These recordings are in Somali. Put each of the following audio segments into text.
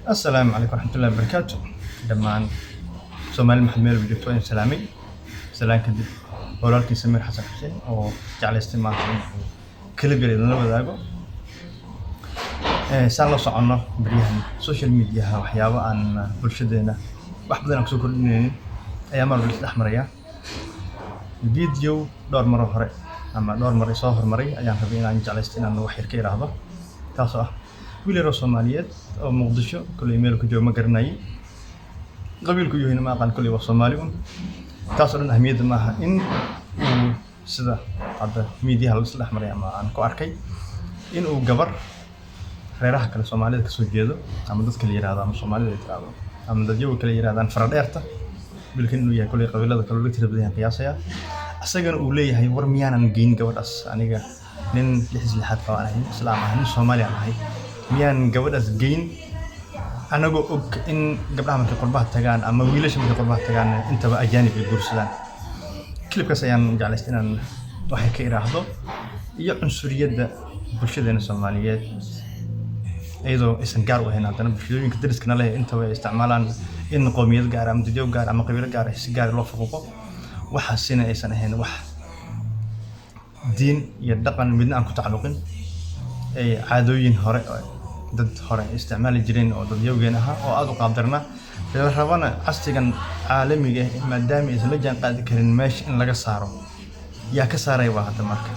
السلام عليكم ورحمة الله وبركاته. دمان سومالي محمد ميل بجوتوين سلامي سلام كدب ولكن سمير حسن حسين أو جعل استماع كلب يريد لنا ذاقو سان لو سoconna بريهن سوشيال ميديا waxyaabo aan bulshadeena wax badan aan soo kordhinaynin ayaa mar wali dhaxmaraya video dhowr mar hore ama dhowr mar soo hormaray ayaan rabay inaan jeclaysto inaan wax yar ka iraahdo taas ah wiil yar oo Soomaaliyeed oo Muqdisho kulay meel ku jooga ma garanay qabiilku yahay ma aqaan kulay waa Soomaali taas oo dhan ahmiyad ma aha in sida hadda media la isla dhaxmaray ama aan ku arkay in uu gabar reeraha kale Soomaalida ka soo jeedo ama dadka la yiraahdo ama Soomaalida ay tiraahdo ama dadyo kale yiraahdaan faradheerta bilkan inuu yahay kulay qabiilada kale laga tirabadeen qiyaasaya asagana uu leeyahay war miyaanan geyn gabadhaas aniga nin lixlaxad qabanay islaam ah nin Soomaali ah miyaan gabadhaas geyn anagoo og in gabdhaha markay qurbaha tagaan ama wiilasha markay qurbaha tagaan intaba ajaanib ay guursadaan klibkaas ayaan jeclaystay inaan wax ka iraahdo iyo cunsuriyada bulshadeena Soomaaliyeed ayadoo isan gaar u ahayn haddana bulshooyinka dariskana leh intaba ay isticmaalaan in qowmiyad gaar ama dadyo gaar ama qabiilo gaar ah si gaar loo faquuqo waxaasina aysan ahayn wax diin iyo dhaqan midna aan ku tacalluqin ay caadooyin hore dad hore isticmaali jireen oo dadyowgeen aha oo aad u qaadarna rabana casrigan caalamiga ah maadaama aysan la jaan qaadi karin meesha in laga saaro yaa ka saaray waa hadda marka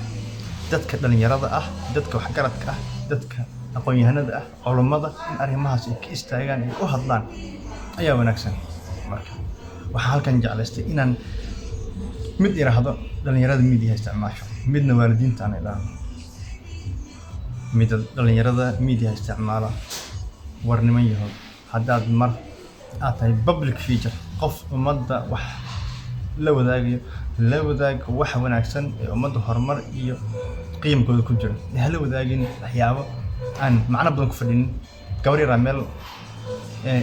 dadka dhalinyarada ah dadka wax garadka ah dadka aqoon-yahanada ah culummada in arrimahaas ay ka istaagaan ay u hadlaan ayaa wanaagsan marka waxaan halkan jeclaystay inaan mid iraahdo dhalinyarada media isticmaasho midna waalidiinta aan iraahdo mid dhalinyarada media isticmaala warniman yahay haddaad mar aad tahay public figure qof ummadda wax la wadaag wax wanaagsan ee ummadda horumar iyo qiimkooda ku jira la wadaagin waxyaabo aan macna badan ku fadhin gabar yar meel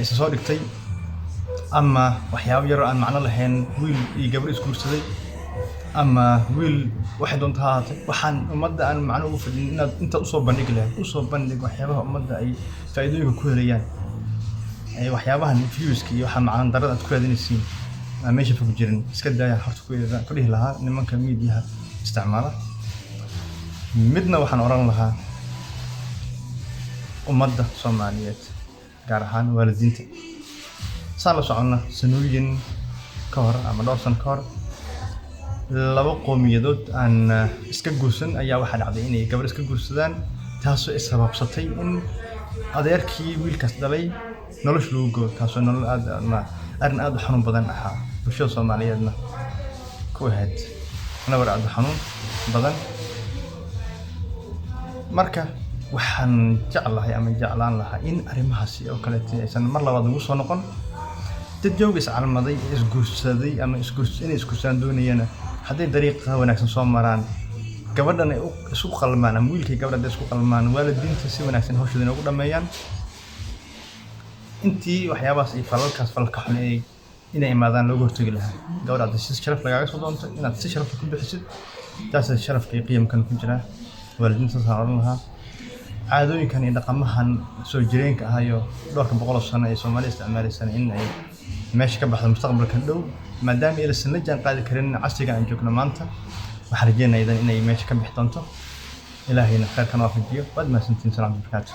isa soo dhigtay ama waxyaabo yar aan macna lahayn wiil iyo gabar isguursaday ama wiil waxay doonto haatay waxaan ummadda aan macna ugu fadhin inaad inta u soo bandhig lahayd u soo bandhig waxyaabaha ummadda ay faa'iidooyinka ku helayaan ay waxyaabahan viewska iyo waxa macna darada aad ku raadinaysiin ama meesha fog jirin iska daaya horta ku dhihi lahaa nimanka media isticmaala midna waxaan oran lahaa ummadda Soomaaliyeed gaar ahaan waalidiinta saan la soconna sanooyin ka hor ama dhowr sano ka hor laba qowmiyadood aan iska guursan ayaa waxa dhacday inay gabar iska guursadaan taasoo ay sababsatay in adeerkii wiilkaas dhalay nolosh lagu gooyo taasoo nolol aad u xanuun badan ahaa bulshada Soomaaliyeedna ku ahayd nabar aad u xanuun badan marka waxaan jeclaan lahaa in arrimahaasi oo kale aysan mar labaad ugu soo noqon dad joogis calmaday isguursaday ama isguursan doonayana hadday dariiqa wanaagsan soo maraan gabadhan ay isku qalmaan ama wiilkay gabadha isku qalmaan waalidiinta si wanaagsan hawshooda ugu dhameeyaan intii waxyaabaas ay falka xun inay imaadaan looga hortagi lahaa gabadha si sharaf lagaaga soo doonto inaad si sharaf ku bixisid taas sharafka iyo qiimkan ku jira waalidiinta saaran lahaa caadooyinkan iyo dhaqamahan soo jireenka ah iyo dhowrka boqol sano ee Soomaaliya isticmaalaysan in ay meesha ka baxdo mustaqbalka dhow maadaama ay la jaan qaadi karin casriga aan joogno maanta waxaan rajeynayaa inay meesha ka bixi doonto ilaahayna khayrkan waafajiyo wad ma santiin salaam barakaatu